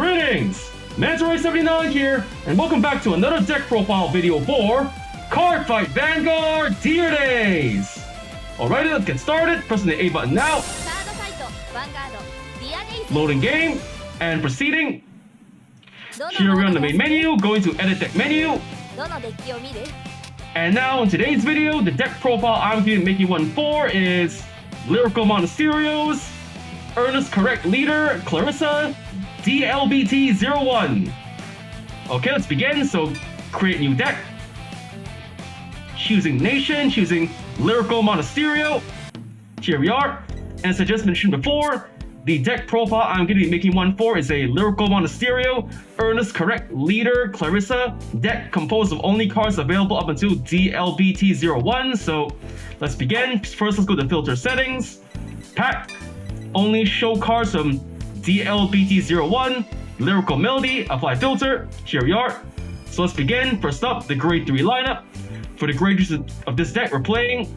Greetings! Mandatory79 here, and welcome back to another deck profile video for Cardfight Vanguard Tier Days! Alrighty, let's get started. Pressing the A button now. Loading game, and proceeding. Here we're on the main menu, going to edit deck menu. And now in today's video, the deck profile I'm going to be making one for is Lyrical Monasterio's Earnescorrect leader, Clarissa, D-LBT01. Okay, let's begin. So, create new deck. Choosing nation, choosing Lyrical Monasterio. Here we are. And as I just mentioned before, the deck profile I'm going to be making one for is a Lyrical Monasterio Earnescorrect leader, Clarissa deck composed of only cards available up until D-LBT01. So, let's begin. First, let's go to filter settings. Pack. Only show cards from D-LBT01, Lyrical Melody, apply filter. Here we are. So let's begin. First up, the grade 3 lineup. For the grades of this deck, we're playing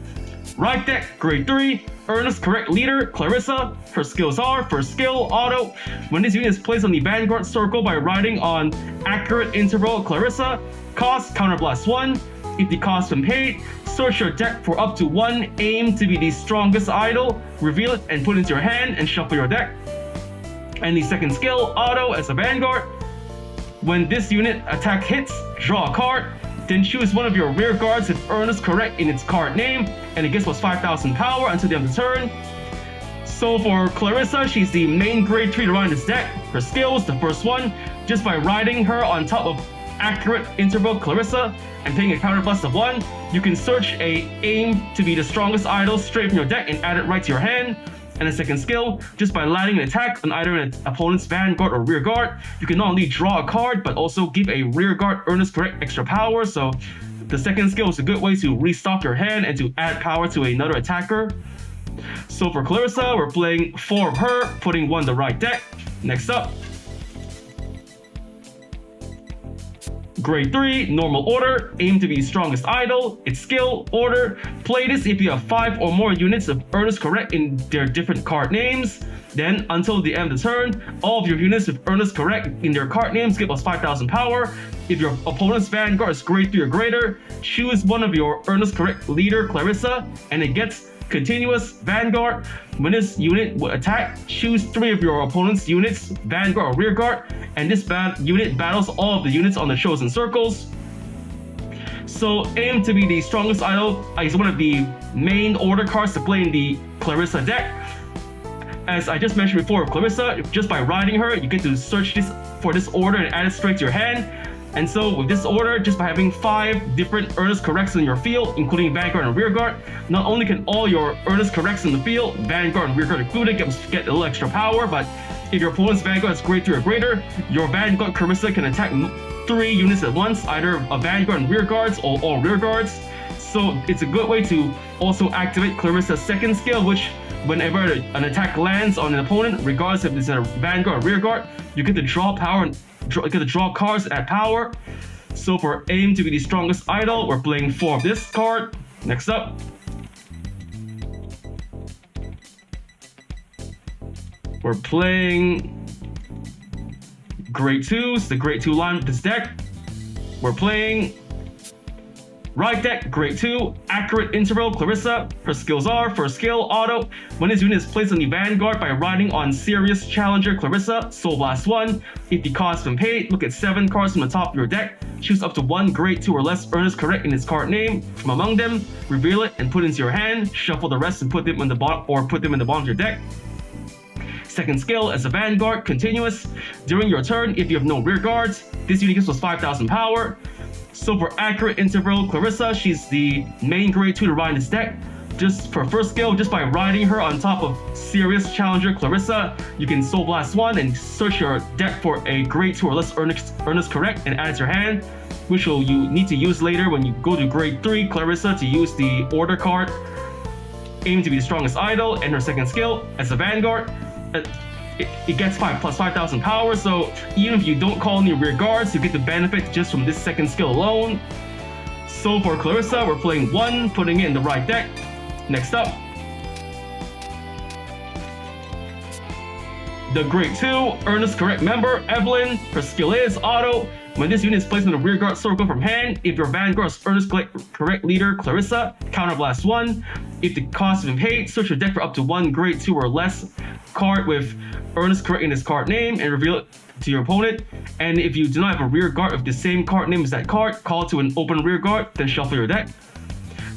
right deck, grade 3, Earnescorrect leader, Clarissa. Her skills are, first skill, auto. When this unit is placed on the Vanguard circle by riding on accurate interval, Clarissa, cost, counterblast 1. If the cost been paid, search your deck for up to 1, aim to be the strongest idol, reveal it and put it into your hand and shuffle your deck. And the second skill, auto, as a Vanguard. When this unit attack hits, draw a card, then choose one of your rear guards if Earnescorrect in its card name, and it gets plus 5,000 power until the end of the turn. So for Clarissa, she's the main grade 3 to run this deck. Her skills, the first one, just by riding her on top of accurate interval Clarissa and paying a counterblast of 1, you can search a aim to be the strongest idol straight from your deck and add it right to your hand. And the second skill, just by landing an attack on either an opponent's Vanguard or rear guard, you can not only draw a card but also give a rear guard Earnescorrect extra power. So the second skill is a good way to restock your hand and to add power to another attacker. So for Clarissa, we're playing 4 of her, putting 1 the right deck. Next up, grade 3, normal order, aim to be strongest idol, its skill, order. Play this if you have 5 or more units of Earnescorrect in their different card names. Then, until the end of the turn, all of your units with Earnescorrect in their card names get plus 5,000 power. If your opponent's Vanguard is grade 3 or greater, choose one of your Earnescorrect leader, Clarissa, and it gets continuous Vanguard. When this unit will attack, choose 3 of your opponent's units, Vanguard or rear guard, and this unit battles all of the units on the chosen circles. So aim to be the strongest idol is one of the main order cards to play in the Clarissa deck. As I just mentioned before, Clarissa, just by riding her, you get to search for this order and add it straight to your hand. And so with this order, just by having 5 different Earnescorrects in your field, including Vanguard and Rearguard, not only can all your Earnescorrects in the field, Vanguard and Rearguard included, get a little extra power, but if your opponent's Vanguard is grade 3 or greater, your Vanguard Clarissa can attack 3 units at once, either a Vanguard and Rearguards or all Rearguards. So it's a good way to also activate Clarissa's second skill, which whenever an attack lands on an opponent, regardless if it's a Vanguard or Rearguard, you get to draw power and get to draw cards at power. So for aim to be the strongest idol, we're playing 4 of this card. Next up, we're playing grade 2s, the grade 2 line with this deck. We're playing right deck, grade 2, accurate interval, Clarissa. Her skills are, first skill, auto. When this unit is placed on the Vanguard by riding on serious challenger Clarissa, Soul Blast 1. If the cost been paid, look at 7 cards from the top of your deck. Choose up to 1 grade 2 or less Earnescorrect in its card name from among them. Reveal it and put it into your hand. Shuffle the rest and put them in the bottom of your deck. Second skill, as a Vanguard, continuous. During your turn, if you have no rear guards, this unit gives us 5,000 power. So for accurate interval Clarissa, she's the main grade 2 to ride in this deck. Just for first skill, just by riding her on top of serious challenger Clarissa, you can Soul Blast 1 and search your deck for a grade 2 or less Earnescorrect and add it to your hand, which you need to use later when you go to grade 3 Clarissa to use the order card. Aim to be the strongest idol, and her second skill, as a Vanguard, it gets plus 5,000 power, so even if you don't call any rear guards, you get the benefit just from this second skill alone. So for Clarissa, we're playing 1, putting it in the right deck. Next up, The Grade 2 Earnescorrect member, Evelyn. Her skill is Auto. When this unit is placed in the rearguard circle from hand, if your Vanguard's Earnescorrect leader, Clarissa, counterblast 1. If the cost is paid, search your deck for up to one Grade 2 or less card with Earnescorrect in its card name and reveal it to your opponent. And if you do not have a rearguard of the same card name as that card, call to an open rearguard, then shuffle your deck.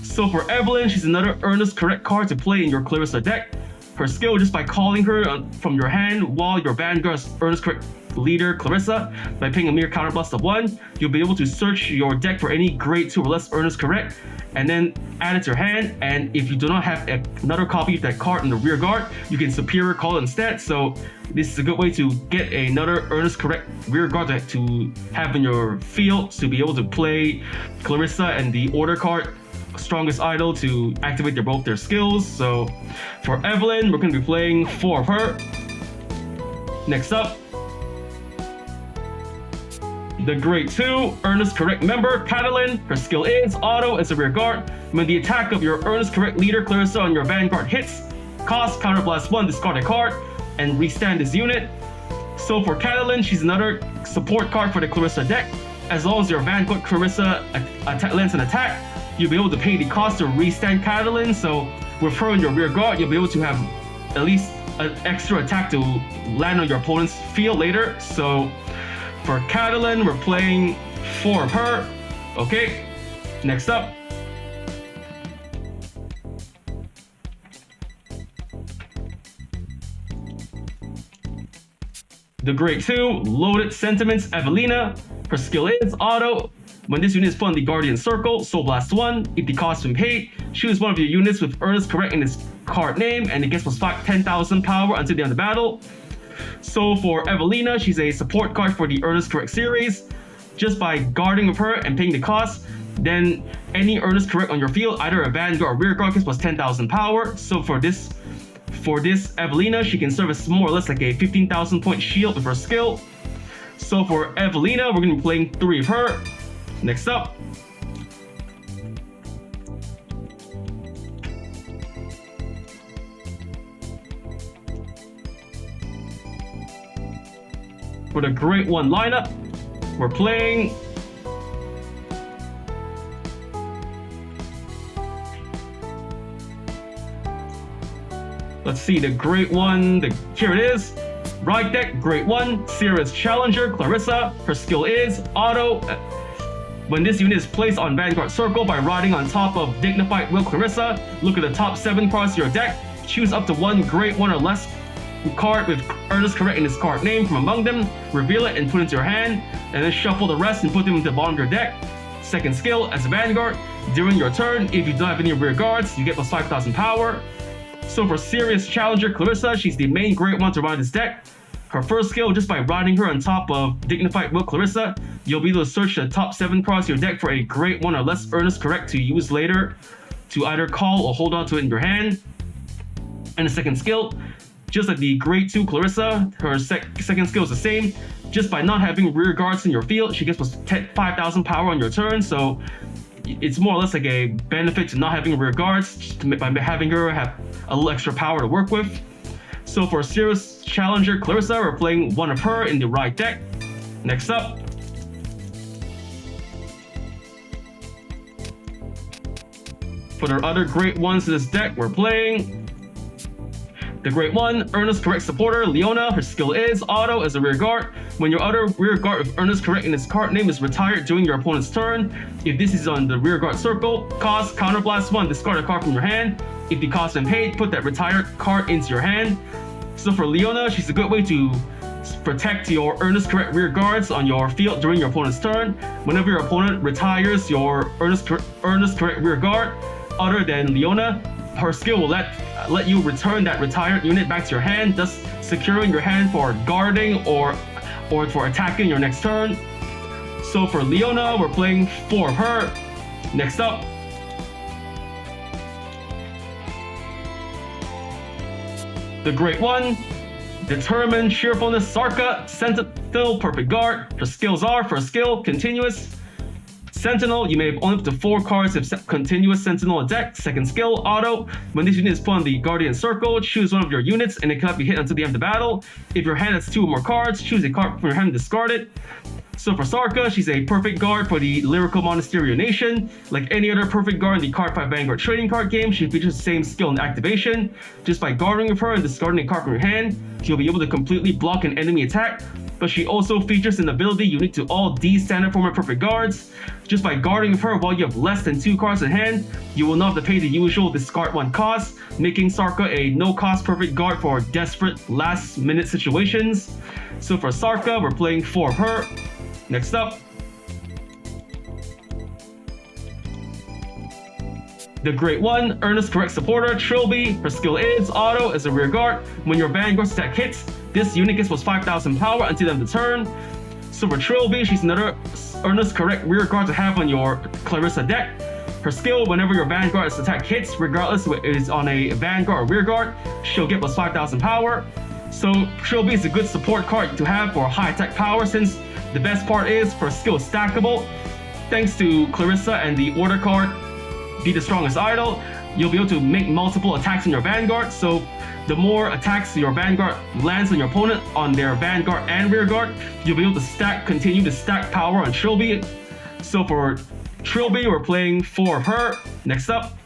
So for Evelyn, she's another Earnescorrect card to play in your Clarissa deck. Her skill, just by calling her from your hand while your Vanguard's Earnescorrect leader, Clarissa, by paying a mere counterblast of 1, you'll be able to search your deck for any Grade 2 or less Earnescorrect, and then add it to your hand. And if you do not have another copy of that card in the rearguard, you can superior call it instead. So this is a good way to get another Earnescorrect rearguard to have in your field to be able to play Clarissa and the order card Strongest Idol to activate both their skills. So for Evelyn, we're going to be playing 4 of her. Next up, the Grade 2 Earnescorrect member, Catalin. Her skill is Auto as a rearguard. When the attack of your Earnescorrect leader, Clarissa, on your Vanguard hits, cost counterblast 1, discard a card, and restand this unit. So for Catalin, she's another support card for the Clarissa deck. As long as your Vanguard Clarissa lands an attack, you'll be able to pay the cost to restand Catalin. So with her in your rear guard, you'll be able to have at least an extra attack to land on your opponent's field later. So for Catalin, we're playing 4 of her. Okay, next up. The Grade 2 Loaded Sentiments, Evelina. Her skill is Auto. When this unit is put on the Guardian Circle, Soul Blast 1. If the cost has been paid, choose one of your units with Earnescorrect in its card name, and it gets plus 10,000 power until the end of the battle. So for Evelina, she's a support card for the Earnescorrect series. Just by guarding with her and paying the cost, then any Earnescorrect on your field, either a Vanguard or rearguard, gets plus 10,000 power. So for this Evelina, she can serve as more or less like a 15,000 point shield with her skill. So for Evelina, we're going to be playing 3 of her. Next up, for the Grade 1 lineup, we're playing let's see, the Grade 1, here it is. Ride deck, Grade 1, Sirius Challenger, Clarissa. Her skill is Auto. When this unit is placed on Vanguard Circle by riding on top of Dignified Will Clarissa, look at the top 7 cards of your deck, choose up to one Grade 1 or less card with Earnescorrect in its card name from among them, reveal it and put it into your hand, and then shuffle the rest and put them into the bottom of your deck. Second skill, as a Vanguard, during your turn, if you don't have any rear guards, you get plus 5,000 power. So for Sirius Challenger Clarissa, she's the main Grade 1 to ride this deck. Her first skill, just by riding her on top of Dignified Will Clarissa, you'll be able to search the top 7 cards of your deck for a Grade 1 or less Earnescorrect to use later to either call or hold on to it in your hand. And the second skill, just like the Grade 2 Clarissa, her second skill is the same. Just by not having rear guards in your field, she gets plus 5,000 power on your turn. So it's more or less like a benefit to not having rear guards by having her have a little extra power to work with. So for Sirius Challenger Clarissa, we're playing 1 of her in the right deck. Next up, for the other Grade 1s in this deck, we're playing the Grade 1 Earnescorrect supporter, Leona. Her skill is Auto as a rear guard. When your other rear guard with Earnescorrect in its card name is retired during your opponent's turn, if this is on the rear guard circle, cost counterblast 1, discard a card from your hand. If the cost has been paid, put that retired card into your hand. So for Leona, she's a good way to protect your Earnescorrect rear guards on your field during your opponent's turn. Whenever your opponent retires your Earnescorrect rear guard, other than Leona, her skill will let you return that retired unit back to your hand, thus securing your hand for guarding or for attacking your next turn. So for Leona, we're playing 4 of her. Next up, the Grade 1 Determined Cheerfulness Sarka, Sentinel Perfect Guard. Her skills are, for a skill, continuous. Sentinel, you may have only up to 4 cards if continuous Sentinel deck. Second skill, auto. When this unit is put on the Guardian Circle, choose one of your units and it cannot be hit until the end of the battle. If your hand has 2 or more cards, choose a card from your hand and discard it. So for Sarka, she's a perfect guard for the Lyrical Monasterio Nation. Like any other perfect guard in the Cardfight Vanguard trading card game, she features the same skill and activation. Just by guarding with her and discarding a card from your hand, you'll be able to completely block an enemy attack. But she also features an ability unique to all D standard format perfect guards. Just by guarding with her while you have less than 2 cards in hand, you will not have to pay the usual discard 1 cost, making Sarka a no-cost perfect guard for desperate last-minute situations. So for Sarka, we're playing 4 of her. Next up, the Great One, Earnescorrect supporter, Trilby. Her skill is auto as a rear guard. When your Vanguard attack hits, this unit gets plus 5,000 power until the end of the turn. So for Trilby, she's another Earnescorrect rear guard to have on your Clarissa deck. Her skill, whenever your Vanguard's attack hits, regardless if it is on a Vanguard or rear guard, she'll get plus 5,000 power. So Trilby is a good support card to have for high attack power, since the best part is her skill is stackable. Thanks to Clarissa and the order card, Be the Strongest Idol, you'll be able to make multiple attacks on your Vanguard. So the more attacks your Vanguard lands on your opponent on their Vanguard and rear guard, you'll be able to continue to stack power on Trilby. So for Trilby, we're playing 4 of her. Next up,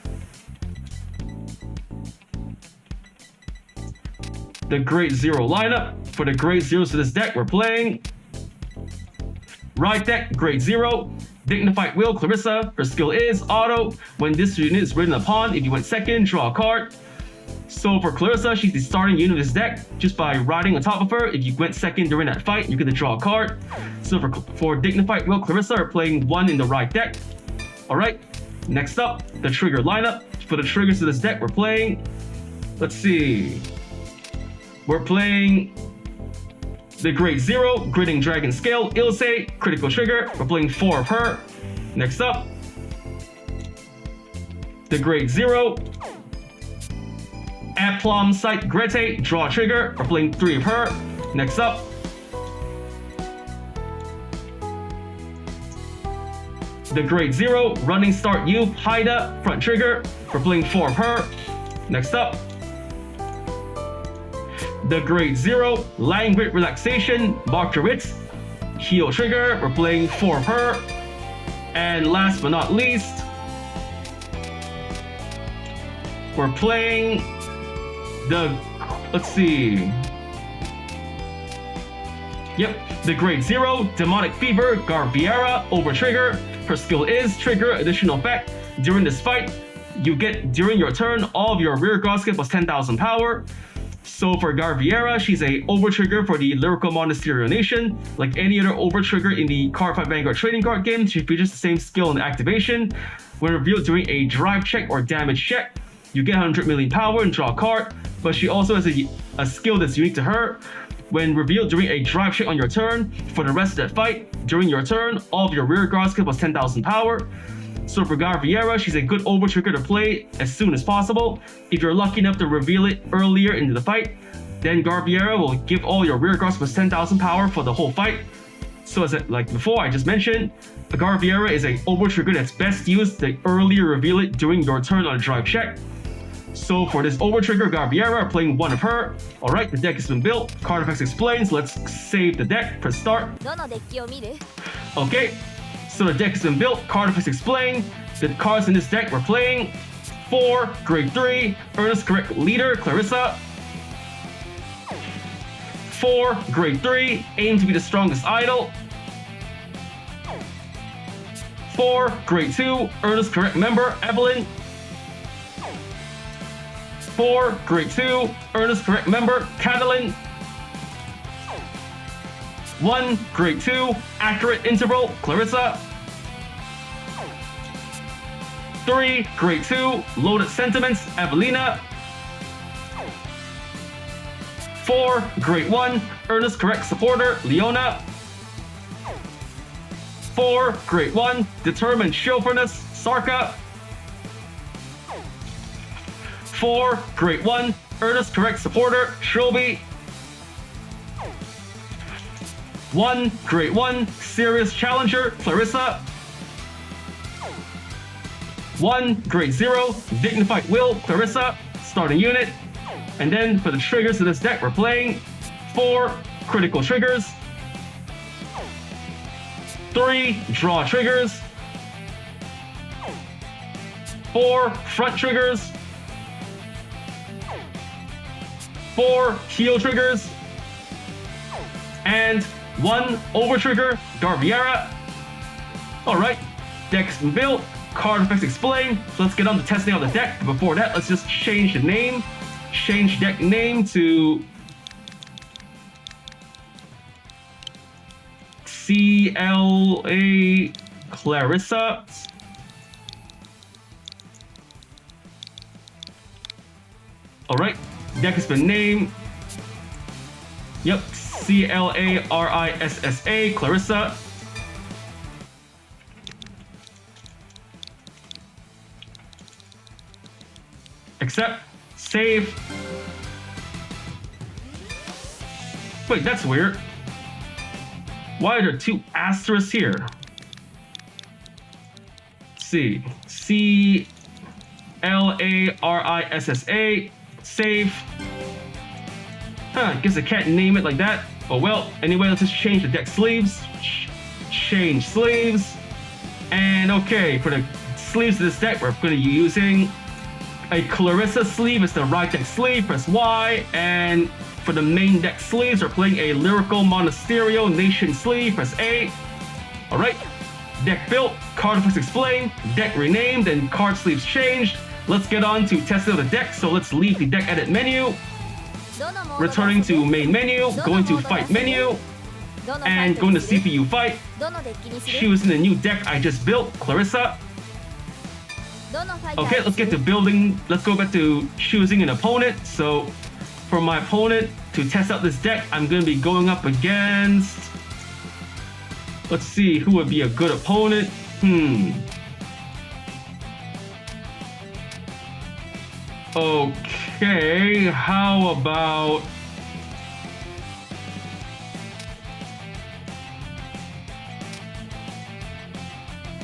the Great Zero lineup. For the Great Zeros to this deck, we're playing Ride deck, Great Zero. Dignified Will, Clarissa. Her skill is auto. When this unit is ridden upon, if you went second, draw a card. So for Clarissa, she's the starting unit of this deck. Just by riding on top of her, if you went second during that fight, you're gonna draw a card. So for Dignified Will, Clarissa are playing 1 in the Ride deck. Alright, next up, the Trigger lineup. For the triggers of this deck, we're playing, let's see, we're playing the Great Zero, Gritting Dragon Scale, Ilse, Critical Trigger. We're playing 4 of her. Next up, the Great Zero, Aplomb Sight Grete, Draw Trigger. We're playing 3 of her. Next up, the Great Zero, Running Start Youth, Haida, Front Trigger. We're playing 4 of her. Next up, the Great Zero, Languid Relaxation, Marguerite, Heal Trigger. We're playing 4 of her. And last but not least, we're playing the, let's see, yep, the Great Zero, Demonic Fever, Garviera, Over Trigger. Her skill is trigger additional effect. During this fight, you get, during your turn, all of your rear guards get plus 10,000 power. So for Garviera, she's a overtrigger for the Lyrical Monasterio Nation. Like any other overtrigger in the Cardfight Vanguard trading card game, she features the same skill and activation. When revealed during a drive check or damage check, you get 100 million power and draw a card, but she also has a skill that's unique to her. When revealed during a drive check on your turn, for the rest of that fight, during your turn, all of your rear guards get plus 10,000 power. So for Garviera, she's a good overtrigger to play as soon as possible. If you're lucky enough to reveal it earlier into the fight, then Garviera will give all your rear guards plus 10,000 power for the whole fight. So as like before I just mentioned, the Garviera is a overtrigger that's best used to earlier reveal it during your turn on a drive check. So for this overtrigger Garviera, playing 1 of her. Alright, the deck has been built. Card effects explains. Let's save the deck. Press start. Okay. So the deck has been built, card effects explained. The cards in this deck we're playing: 4, Grade 3, Earnescorrect Leader, Clarissa. 4, Grade 3, Aim to be the Strongest Idol. 4, Grade 2, Earnescorrect Member, Evelyn. 4, Grade 2, Earnescorrect Member, Catalin. 1, Grade 2, Accurate Interval, Clarissa. 3, Grade 2, Loaded Sentiments, Evelina. 4, Grade 1, Earnescorrect Supporter, Leona. 4, Grade 1, Determined Chauffeurness, Sarka. 4, Grade 1, Earnescorrect Supporter, Trilby. 1, Grade 1, Serious Challenger, Clarissa. 1, Grade 0, Dignified Will, Clarissa, starting unit. And then for the triggers of this deck, we're playing 4 critical triggers, 3 draw triggers, 4 front triggers, 4 heal triggers, and 1 over trigger, Garbiera. Alright, deck's been built, card effects explained, so let's get on to testing out the deck. But before that, let's just change the name. Change deck name to CLA Clarissa. Alright, deck has been named. Yep, CLARISSA, Clarissa. Accept, save. Wait, that's weird. Why are there 2 asterisks here? Let's see. CLARISSA, save. Huh, guess I can't name it like that. Oh well, anyway, let's just change the deck sleeves. Change sleeves. And okay, for the sleeves of this deck, we're going to be using a Clarissa sleeve as the right deck sleeve, press Y. And for the main deck sleeves, we're playing a Lyrical Monasterio Nation sleeve, press A. Alright, deck built, card effects explained, deck renamed, and card sleeves changed. Let's get on to testing the deck, so let's leave the deck edit menu. Returning to main menu, going to fight menu, and going to CPU fight. Choosing the new deck I just built, Clarissa. Okay, let's get to building. Let's go back to choosing an opponent. So for my opponent, to test out this deck, I'm going to be going up against... Let's see, who would be a good opponent? Okay, how about...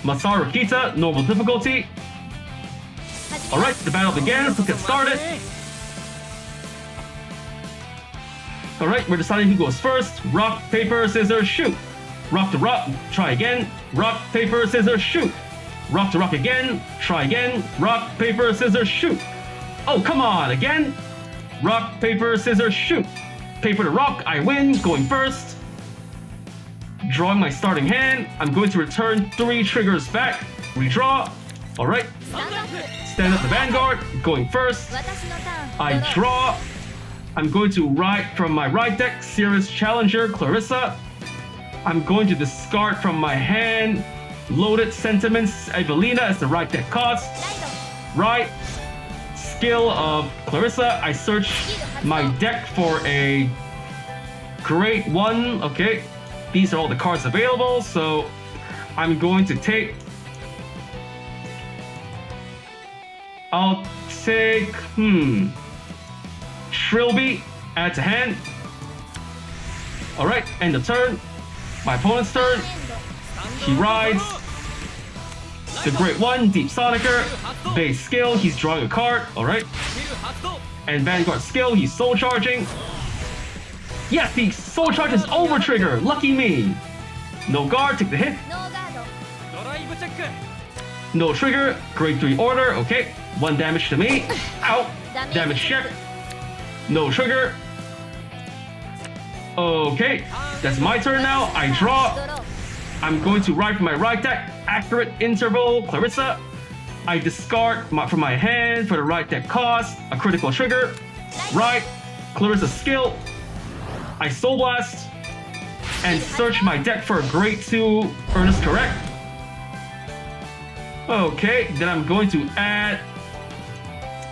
Masaru Kita, normal difficulty. Alright, the battle begins, let's get started. Alright, we're deciding who goes first. Rock, paper, scissors, shoot. Rock to rock, try again. Rock, paper, scissors, shoot. Rock to rock again, try again. Rock, paper, scissors, shoot. Oh, come on, again. Rock, paper, scissors, shoot. Paper to rock, I win, going first. Drawing my starting hand, I'm going to return 3 triggers back. Redraw. Alright. Stand up the Vanguard, going first. I draw. I'm going to write from my right deck, Serious Challenger, Clarissa. I'm going to discard from my hand, Loaded Sentiments, Evelina as the right deck cost. Right. Skill of Clarissa, I search my deck for a Grade 1. Okay. These are all the cards available, so I'm going to take... I'll take... Trilby, add to hand. Alright, end of turn. My opponent's turn. He rides the Great One, Deep Sonicer. Base skill, he's drawing a card. Alright. And Vanguard skill, he's soul charging. Yes, he soul charges over trigger. Lucky me. No guard, take the hit. No trigger, Grade 3 order. Okay, 1 damage to me. Out. Damage check. No trigger. Okay, that's my turn now. I draw. I'm going to ride from my right deck. Accurate interval, Clarissa. I discard from my hand for the right deck cost. A critical trigger. Right. Clarissa's skill. I Soul Blast. And search my deck for a Grade 2 Earnescorrect. Okay, then I'm going to add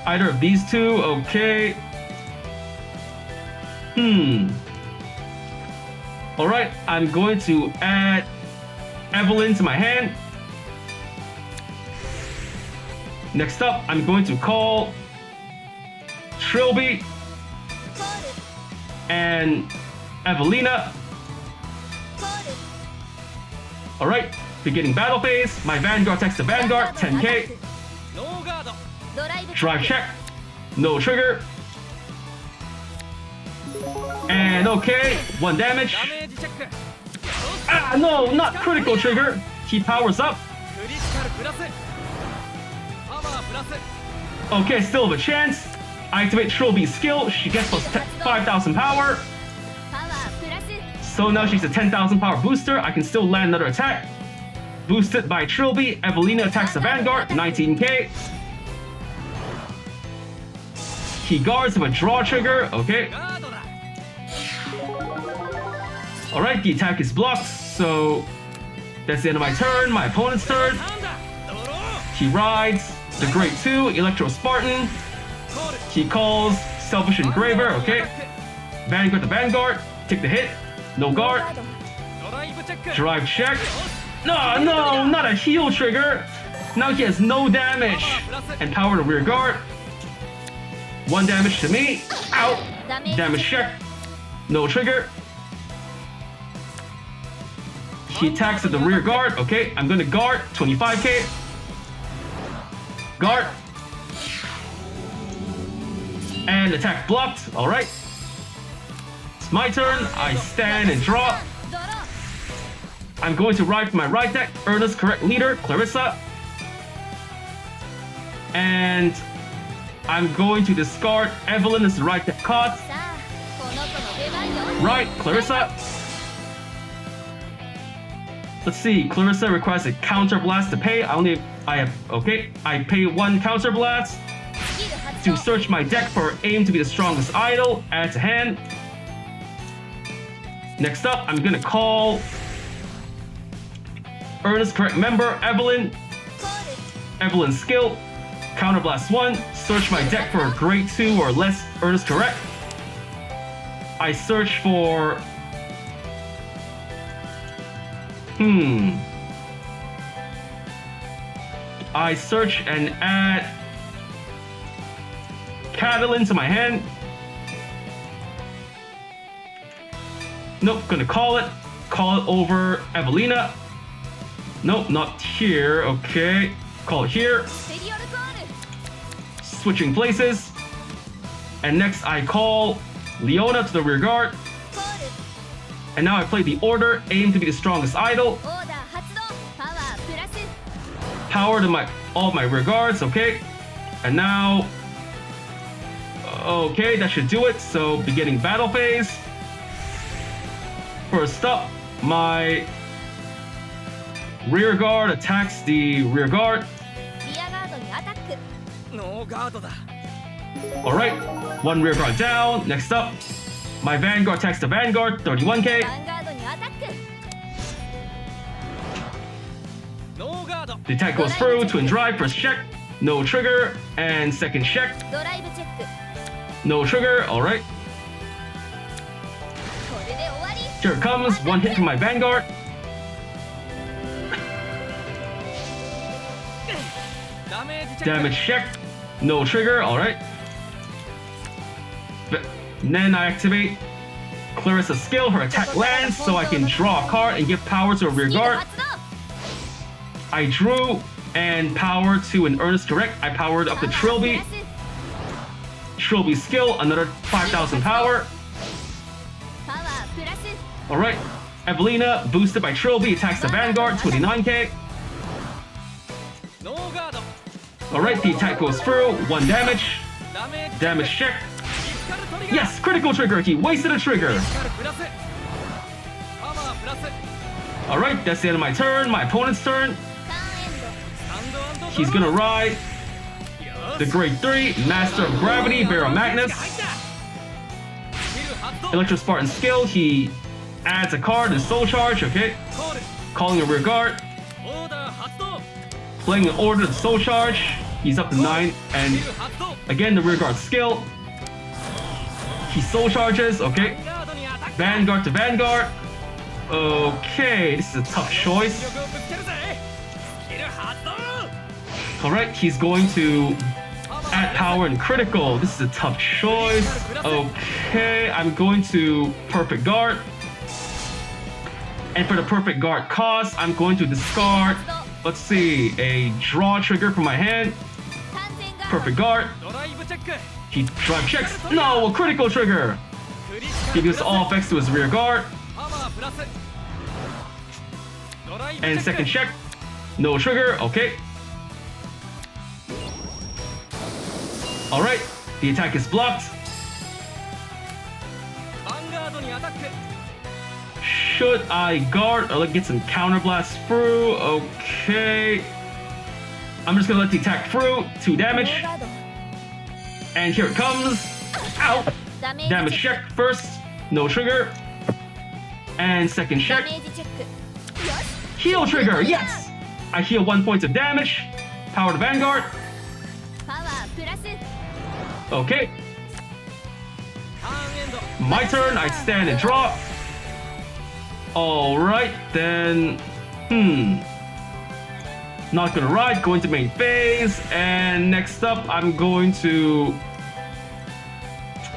either of these 2. Okay. Alright, I'm going to add Evelyn to my hand. Next up, I'm going to call Trilby and Evelina. Alright, beginning battle phase. My Vanguard attacks the Vanguard, 10k. Drive check. No trigger. And okay, 1 damage. Ah, no, not critical trigger. He powers up. Okay, still have a chance. I activate Trilby's skill. She gets plus 5,000 power. So now she's a 10,000 power booster. I can still land another attack. Boosted by Trilby. Evelina attacks the Vanguard. 19k. He guards with a draw trigger. Okay. Alright, the attack is blocked. So that's the end of my turn. My opponent's turn. He rides the Great 2, Electro Spartan. He calls Selfish Engraver, okay. Vanguard the Vanguard, take the hit, no guard. Drive check. No, not a heal trigger. Now he has no damage. And power the rear guard. 1 damage to me. Out. Damage check. No trigger. He attacks at the rear guard, okay. I'm gonna guard, 25k. Guard. And attack blocked. Alright. It's my turn. I stand and draw. I'm going to ride for my right deck. Earnescorrect leader, Clarissa. And I'm going to discard Evelyn as the right deck card. Right, Clarissa. Let's see. Clarissa requires a counter blast to pay. I pay 1 counter blast. To search my deck for aim to be the strongest idol, add to hand. Next up, I'm gonna call Earnescorrect member Evelyn. Evelyn's skill, counterblast 1, search my deck for a grade 2 or less Earnescorrect. I search for I search and add Catalan to my hand. Nope, gonna call it. Call it over Evelina. Nope, not here. Okay, call it here. Switching places. And next I call Leona to the rear guard. And now I play the order, aim to be the strongest idol. Power to all my rear guards, okay. And now okay, that should do it. So beginning battle phase. First up, my rear guard attacks the rear guard. Alright, 1 rear guard down. Next up, my Vanguard attacks the Vanguard, 31k. The attack goes through, twin drive, first check, no trigger, and second check. No trigger, alright. Here it comes, 1 hit from my Vanguard. Damage check, no trigger, alright. Then I activate Clarissa's skill, her attack lands, so I can draw a card and give power to a rear guard. I drew and power to an Earnescorrect. I powered up the Trilby. Trilby's skill, another 5,000 power. Alright, Evelina, boosted by Trilby, attacks the Vanguard, 29k. Alright, the attack goes through, 1 damage. Damage check. Yes, critical trigger, he wasted a trigger. Alright, that's the end of my turn, my opponent's turn. He's gonna ride the grade 3, Master of Gravity, Barrow Magnus. Electro Spartan skill, he adds a card and soul charge, okay. Calling a rear guard. Playing an order to soul charge. He's up to 9, and again the rear guard skill. He soul charges, okay. Vanguard to Vanguard. Okay, this is a tough choice. Alright, he's going to add power and critical. This is a tough choice. Okay, I'm going to perfect guard. And for the perfect guard cost, I'm going to discard, let's see, a draw trigger from my hand. Perfect guard. He drive checks. No, a critical trigger. He gives all effects to his rear guard. And second check. No trigger. Okay. Alright. The attack is blocked. Should I guard or get some counter blast through? Okay. I'm just gonna let the attack through. 2 damage. And here it comes. Ow! Damage check first. No trigger. And second check. Heal trigger, yes! I heal 1 point of damage. Power to Vanguard. Okay. My turn, I stand and draw. Alright, then... Not gonna ride, going to main phase. And next up, I'm going to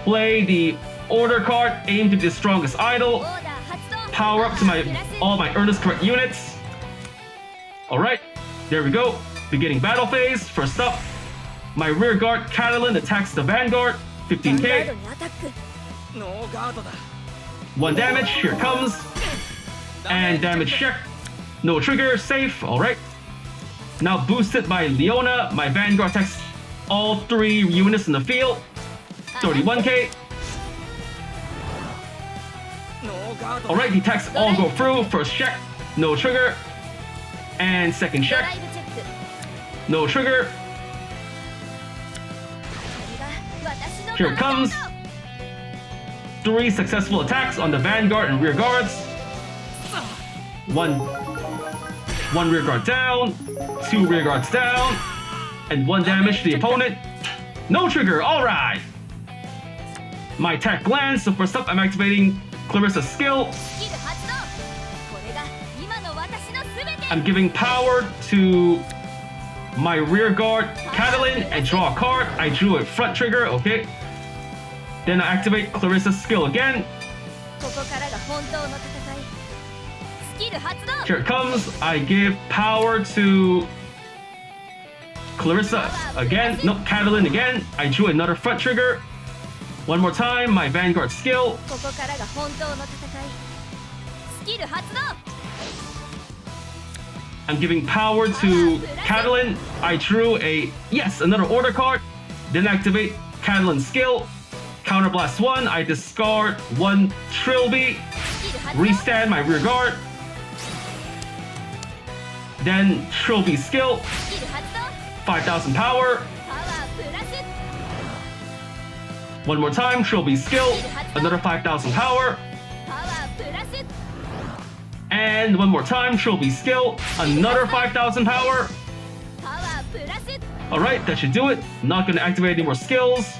play the order card, aim to be the strongest idol. Power up to all my Earnescorrect units. Alright, there we go. Beginning battle phase. First up, my rear guard Catalan attacks the Vanguard. 15k. 1 damage, here it comes. And damage check. No trigger, safe. Alright. Now boosted by Leona, my Vanguard attacks all 3 units in the field. 31k. Alright, the attacks all go through. First check, no trigger. And second check, no trigger. Here it comes. 3 successful attacks on the Vanguard and rear guards. One rear guard down, 2 rear guards down, and 1 damage to the opponent. No trigger, alright! My attack lands, so first up I'm activating Clarissa's skill. I'm giving power to my rear guard Catalan and draw a card. I drew a front trigger, okay. Then I activate Clarissa's skill again. Here it comes. I give power to Clarissa again. Nope, Catalan again. I drew another front trigger. One more time, my Vanguard skill. I'm giving power to Catalan. I drew another order card. Then activate Catalan's skill. Counter blast 1. I discard 1 Trilby. Restand my rear guard. Then Trilby skill. 5,000 power. One more time, Trilby skill. Another 5,000 power. And one more time, Trilby skill. Another 5,000 power. Alright, that should do it. Not gonna activate any more skills.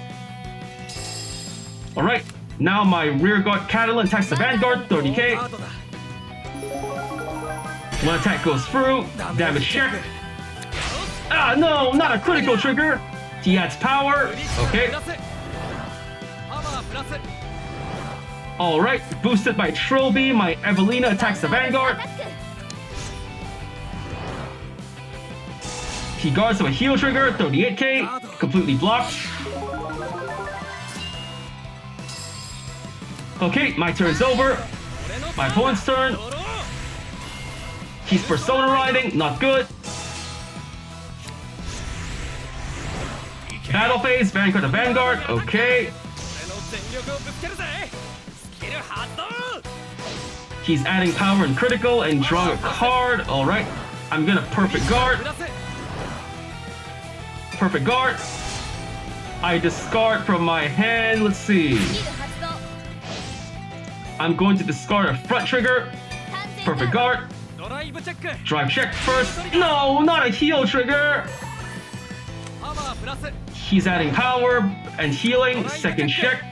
Alright, now my rear guard Catalan attacks the Vanguard, 30k. 1 attack goes through, damage check. Ah, no, not a critical trigger. He adds power, okay. Alright, boosted by Trilby, my Evelina attacks the Vanguard. He guards with a heal trigger, 38k, completely blocked. Okay, my turn's over. My opponent's turn. He's persona riding, not good. Battle phase, Vanguard to Vanguard, okay. He's adding power and critical and drawing a card, alright. I'm gonna perfect guard. Perfect guard. I discard from my hand, let's see. I'm going to discard a front trigger. Perfect guard. Drive check first. No, not a heal trigger. He's adding power and healing. Second check.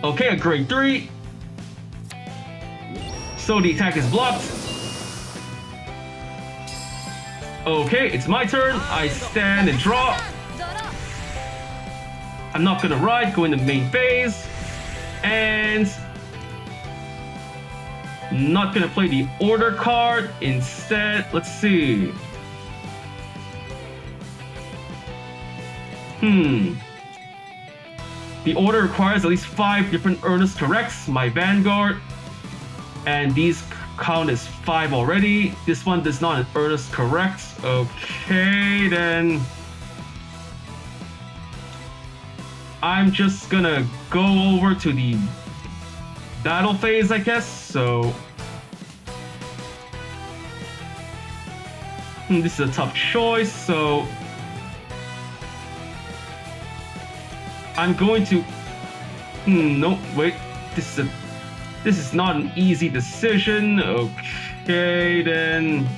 Okay, a grade 3. So the attack is blocked. Okay, it's my turn. I stand and draw. I'm not gonna ride, go into main phase. And not gonna play the order card. Instead, let's see. The order requires at least 5 different Earnescorrects. My Vanguard. And these count as 5 already. This one does not Earnescorrect. Okay, then. I'm just gonna go over to the battle phase, I guess. So. This is a tough choice, so. I'm going to. No, wait. This is not an easy decision. Okay, then.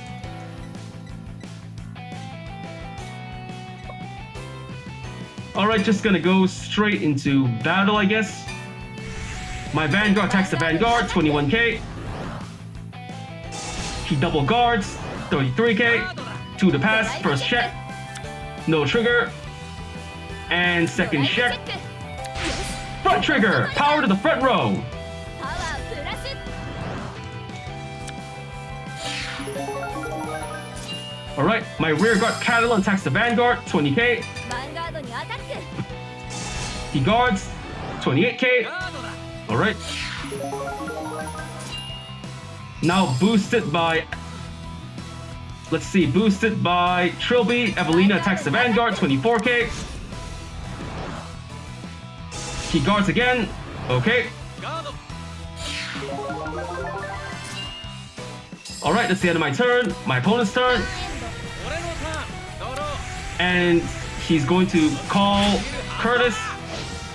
Alright, just gonna go straight into battle, I guess. My Vanguard attacks the Vanguard, 21k. He double guards, 33k. 2 to pass, first check. No trigger. And second check. Front trigger! Power to the front row! Alright, my rear guard Catalan attacks the Vanguard, 20k. He guards, 28k. Alright. Now boosted by... Let's see, boosted by Trilby. Evelina attacks the Vanguard, 24k. He guards again. Okay. Alright, that's the end of my turn. My opponent's turn. And he's going to call Curtis.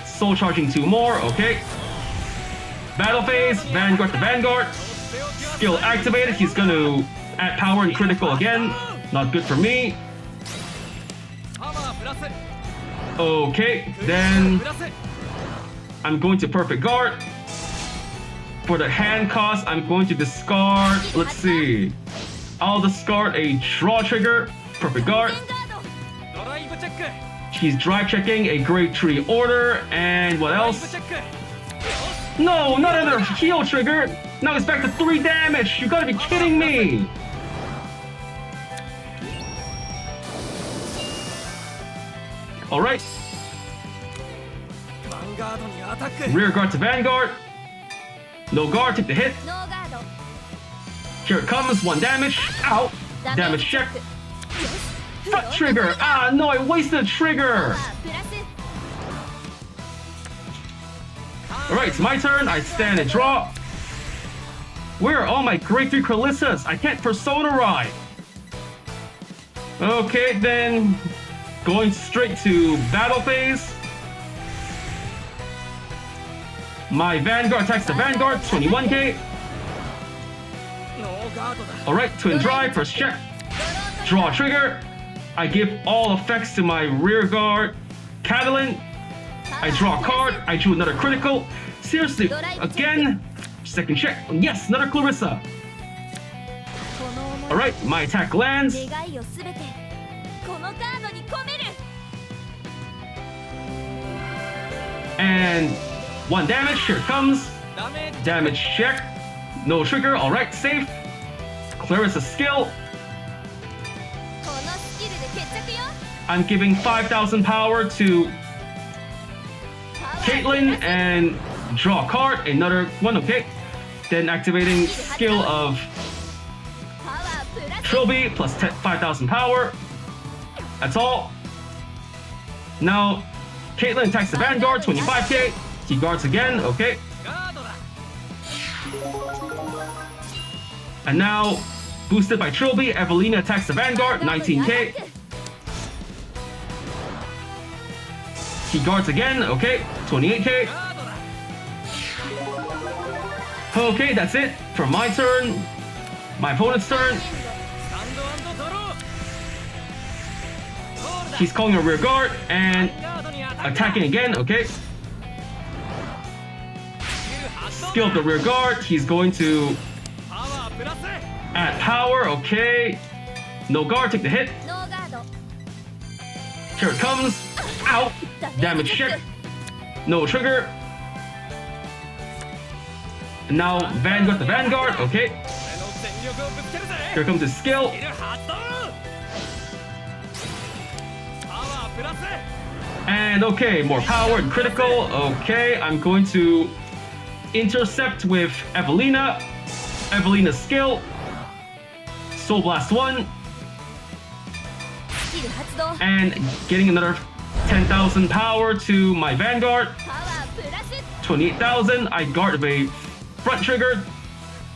Soul charging 2 more. Okay. Battle phase. Vanguard to Vanguard. Skill activated. He's going to add power and critical again. Not good for me. Okay. Then I'm going to perfect guard. For the hand cost, I'm going to discard. Let's see. I'll discard a draw trigger. Perfect guard. He's drive checking a grade 3 order. And what else? No, not another heal trigger. Now it's back to 3 damage. You gotta be kidding me. Alright. Rear guard to Vanguard. No guard, take the hit. Here it comes, 1 damage. Ow. Damage check. Front trigger. Ah, no, I wasted a trigger. Alright, it's my turn. I stand and draw. Where are all my grade 3 Clarissas? I can't Persona ride. Okay, then. Going straight to battle phase. My Vanguard attacks the Vanguard, 21k. Alright, twin drive, first check. Draw trigger. I give all effects to my rear guard Catalan. I draw a card. I drew another critical. Seriously, again. Second check. Yes, another Clarissa. Alright, my attack lands. And 1 damage, here it comes. Damage check. No trigger, alright, safe. Clarissa skill. I'm giving 5,000 power to Caitlyn and draw a card, another one, okay. Then activating skill of Trilby plus 5,000 power. That's all. Now, Caitlyn attacks the Vanguard, 25k. He guards again, okay. And now, boosted by Trilby, Evelina attacks the Vanguard, 19k. He guards again, okay, 28k. Okay, that's it for my turn. My opponent's turn. He's calling a rear guard and attacking again, okay. Skill of the rear guard, he's going to add power, okay. No guard, take the hit. Here it comes. Ow! Damage check. No trigger. And now Vanguard the Vanguard, okay. Here comes his skill. And okay, more power and critical. Okay, I'm going to intercept with Evelina. Evelina's skill. Soul Blast 1. And getting another 10,000 power to my Vanguard. 28,000. I guard with a front trigger.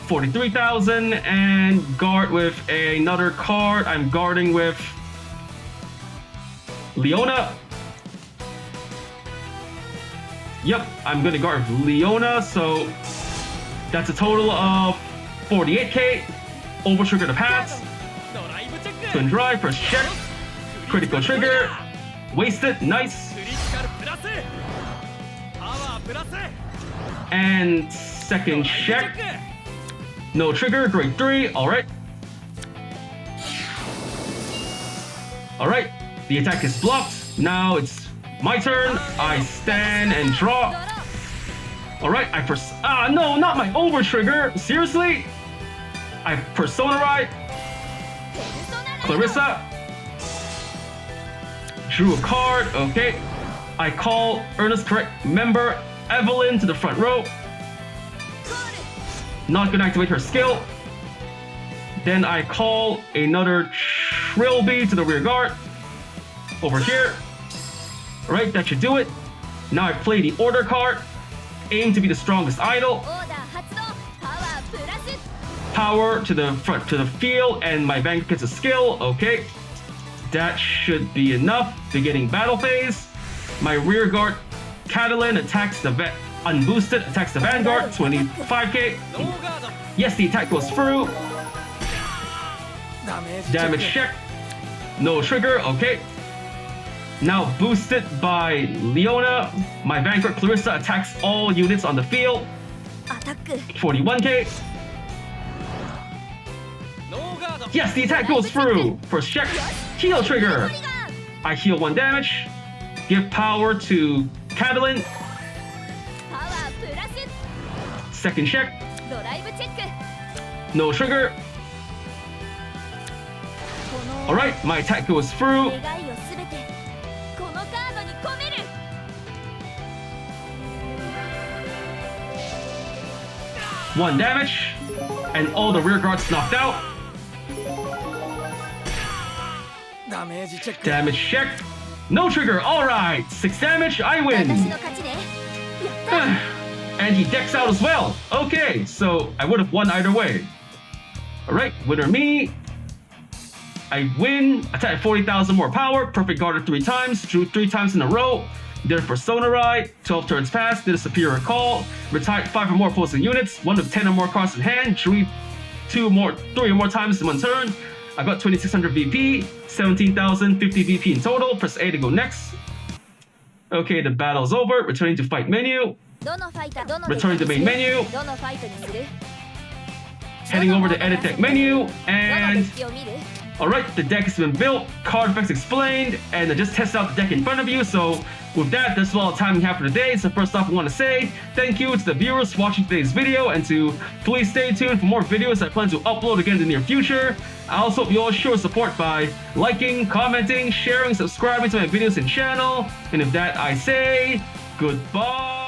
43,000. And guard with another card. I'm guarding with Leona. Yep, I'm gonna guard with Leona, so that's a total of 48k. Over trigger to pass. Twin drive, first check. Critical trigger. Wasted, nice. And second check. No trigger, grade 3, alright. Alright, the attack is blocked. Now it's my turn. I stand and draw. Alright, no, not my over trigger. Seriously? I Persona Ride. Clarissa. Drew a card, okay. I call Earnescorrect member Evelyn to the front row. Not gonna activate her skill. Then I call another Trilby to the rear guard. Over here. Alright, that should do it. Now I play the order card. Aim to be the strongest idol. Power to the front to the field, and my Vanguard gets a skill. Okay. That should be enough. Beginning battle phase. My rear guard Catalan attacks the unboosted, attacks the Vanguard, 25k. Yes, the attack goes through. Damage check. No trigger, okay. Now boosted by Leona, my Vanguard Clarissa attacks all units on the field. 41k. Yes, the attack goes through. First check, heal trigger. I heal 1 damage. Give power to Catalan. Second check. No trigger. Alright, my attack goes through. One damage. And all the rear guards knocked out. Damage check. No trigger. Alright. 6 damage. I win. And he decks out as well. Okay, so I would have won either way. Alright, winner me. I win. Attack 40,000 more power. Perfect guarded 3 times. Drew 3 times in a row. Did a Persona Ride. 12 turns passed. Did a Superior Call. Retired 5 or more opposing units. 1 of 10 or more cards in hand. Drew 3 or more times in 1 turn. I got 2600 VP. 17,050 VP in total. Press A to go next. Okay, the battle's over. Returning to fight menu. Returning to main menu. Heading over to edit deck menu. And alright, the deck has been built, card effects explained, and I just tested out the deck in front of you. So with that, that's all the time we have for today. So first off, I want to say thank you to the viewers watching today's video, and to please stay tuned for more videos I plan to upload again in the near future. I also hope you all show support by liking, commenting, sharing, subscribing to my videos and channel. And with that, I say goodbye.